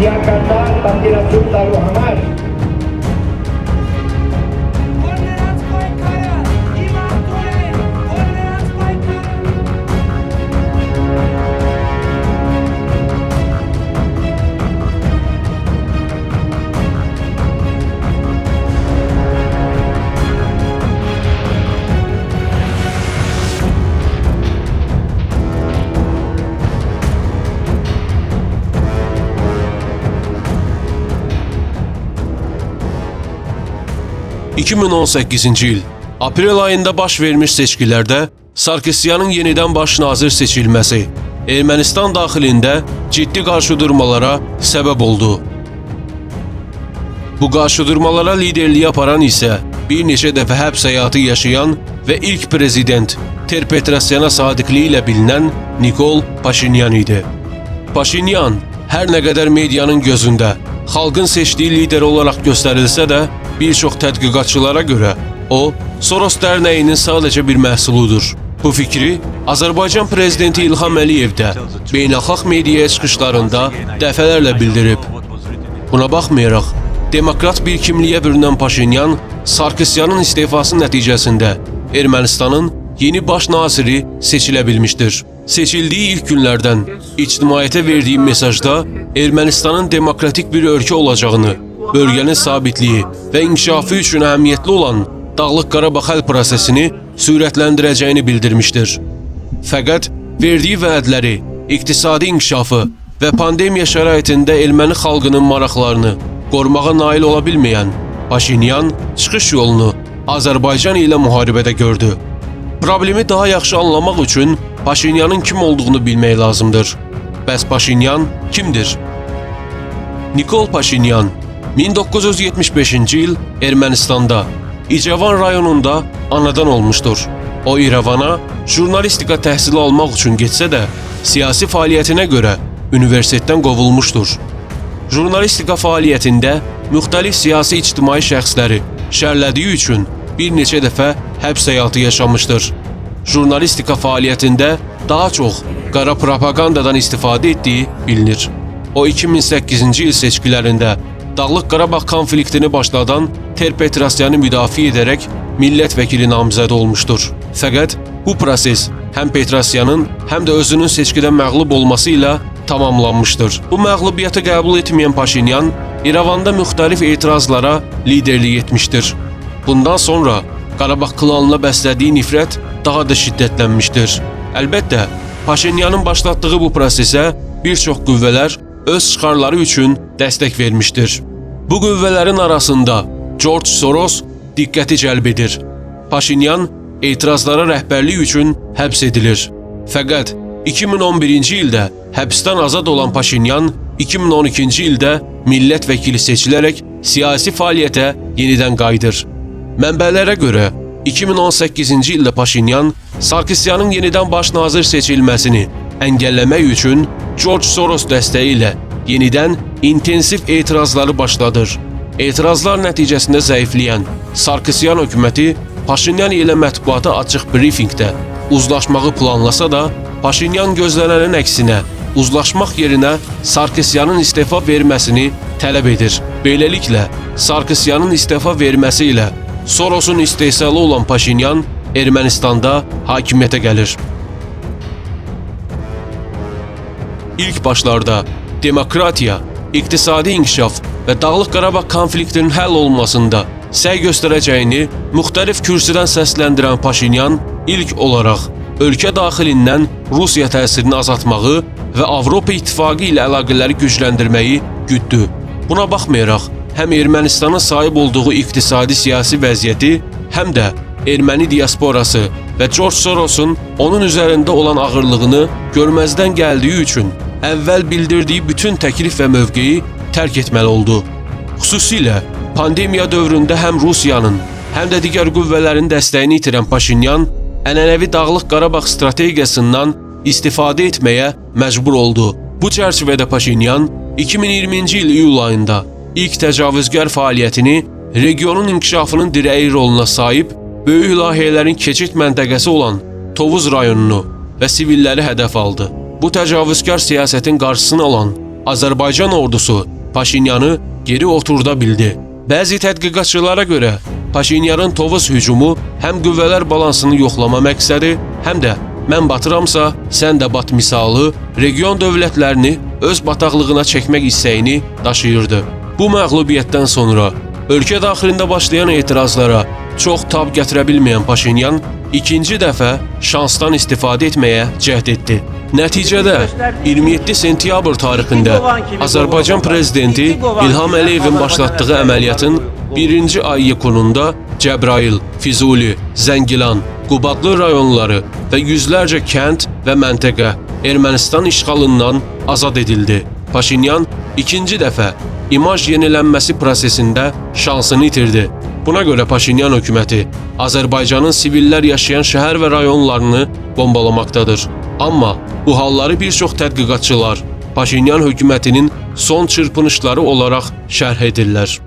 Jakarta Tamtinasun Darul Hamad. Orleans Baykara, İmam Tore, Orleans Baykara. ...2018-ci il aprel ayında baş vermiş seçkilərdə Sarkisyanın yenidən baş nazir seçilməsi Ermənistan daxilində ciddi qarşıdurmalara səbəb oldu. Bu qarşıdurmalara liderliyi aparan isə bir neçə dəfə həbs həyatı yaşayan və ilk prezident Ter-Petrosyana sadiqliyi ilə bilinən Nikol Paşinyan idi. Paşinyan hər nə qədər medianın gözündə xalqın seçdiyi lider olaraq göstərilsə də, bir çox tədqiqatçılara görə o, Soros dərnəyinin sadəcə bir məhsuludur. Bu fikri Azərbaycan prezidenti İlham Əliyev də beynəlxalq mediaya çıxışlarında dəfələrlə bildirib. Buna baxmayaraq, demokrat bir kimliyə bürünən Paşinyan, Sarkisyanın istefası nəticəsində Ermənistanın yeni baş naziri seçilə bilmişdir. Seçildiyi ilk günlərdən ictimaiyyətə verdiyi mesajda Ermənistanın demokratik bir ölkə olacağını, bölgənin sabitliyi və inkişafı üçün əhəmiyyətli olan Dağlıq Qarabağ həll prosesini sürətləndirəcəyini bildirmişdir. Fəqət verdiyi vədləri, iqtisadi inkişafı və pandemiya şəraitində erməni xalqının maraqlarını qorumağa nail ola bilməyən Paşinyan çıxış yolunu Azərbaycan ilə müharibədə gördü. Problemi daha yaxşı anlamaq üçün Paşinyanın kim olduğunu bilmək lazımdır. Bəs Paşinyan kimdir? Nikol Paşinyan 1975-ci il Ermənistanda İcevan rayonunda anadan olmuşdur. O İrəvana jurnalistika təhsili almaq üçün getsə də, siyasi fəaliyyətinə görə universitetdən qovulmuşdur. Jurnalistika fəaliyyətində müxtəlif siyasi ictimai şəxsləri şərlədiyi üçün bir neçə dəfə həbs həyatı yaşamışdır. Jurnalistika fəaliyyətində daha çox qara propagandadan istifadə etdiyi bilinir. O 2008-ci il seçkilərində Dağlıq Qarabağ konfliktini başladan Ter-Petrosyanı müdafiə edərək millət vəkili namizədi olmuşdur. Fəqət bu proses həm Petrosyanın, həm də özünün seçkidə məğlub olması ilə tamamlanmışdır. Bu məğlubiyyəti qəbul etməyən Paşinyan İrəvanda müxtəlif etirazlara liderlik etmişdir. Bundan sonra Qarabağ klanına bəslədiyi nifrət daha da şiddətlənmişdir. Əlbəttə, Paşinyanın başlatdığı bu prosesə bir çox qüvvələr öz çıxarları üçün dəstək vermişdir. Bu qüvvələrin arasında George Soros diqqəti cəlb edir. Paşinyan etirazlara rəhbərlik üçün həbs edilir. Fəqət 2011-ci ildə həbsdən azad olan Paşinyan 2012-ci ildə millət vəkili seçilərək siyasi fəaliyyətə yenidən qayıdır. Mənbələrə görə 2018-ci ildə Paşinyan Sarkisyanın yenidən baş nazir seçilməsini əngəlləmək üçün George Soros dəstəyi ilə yenidən intensiv etirazları başladır. Etirazlar nəticəsində zəifləyən Sarkisyan hökuməti Paşinyan ilə mətbuata açıq brifinqdə uzlaşmağı planlasa da, Paşinyan gözlənənin əksinə uzlaşmaq yerinə Sarkisyanın istefa verməsini tələb edir. Beləliklə, Sarkisyanın istefa verməsi ilə Soros'un istehsalı olan Paşinyan Ermənistanda hakimiyyətə gəlir. İlk başlarda demokratiya, iqtisadi inkişaf və Dağlıq Qarabağ konfliktinin həll olmasında səy göstərəcəyini müxtəlif kürsüdən səsləndirən Paşinyan ilk olaraq ölkə daxilindən Rusiya təsirini azaltmağı və Avropa İttifaqı ilə əlaqələri gücləndirməyi güddü. Buna baxmayaraq, həm Ermənistanın sahib olduğu iqtisadi siyasi vəziyyəti, həm də erməni diasporası və George Soros'un onun üzərində olan ağırlığını görməzdən gəldiyi üçün əvvəl bildirdiyi bütün təklif və mövqeyi tərk etməli oldu. Xüsusilə pandemiya dövründə həm Rusiyanın, həm də digər qüvvələrin dəstəyini itirən Paşinyan ənənəvi Dağlıq Qarabağ strategiyasından istifadə etməyə məcbur oldu. Bu çərçivədə Paşinyan 2020-ci il iyul ayında ilk təcavüzgər fəaliyyətini regionun inkişafının dirəyi roluna sahib böyük layihələrin keçid məntəqəsi olan Tovuz rayonunu və sivilləri hədəf aldı. Bu təcavüzkar siyasətin qarşısını alan Azərbaycan ordusu Paşinyanı geri oturda bildi. Bəzi tədqiqatçılara görə Paşinyanın Tovuz hücumu həm qüvvələr balansını yoxlama məqsədi, həm də mən batıramsa, sən də bat misalı region dövlətlərini öz bataqlığına çəkmək istəyini daşıyırdı. Bu məğlubiyyətdən sonra ölkə daxilində başlayan etirazlara çox tab gətirə bilməyən Paşinyan ikinci dəfə şansdan istifadə etməyə cəhd etdi. Nəticədə 27 sentyabr tarixində Azərbaycan prezidenti İlham Əliyevin başlatdığı əməliyyatın birinci ay yekununda Cəbrayıl, Füzuli, Zəngilan, Qubadlı rayonları və yüzlərcə kənd və məntəqə Ermənistan işğalından azad edildi. Paşinyan ikinci dəfə imaj yenilənməsi prosesində şansını itirdi. Buna görə Paşinyan hökuməti Azərbaycanın sivillər yaşayan şəhər və rayonlarını bombalamaqdadır. Amma bu halları bir çox tədqiqatçılar Paşinyan hökumətinin son çırpınışları olaraq şərh edirlər.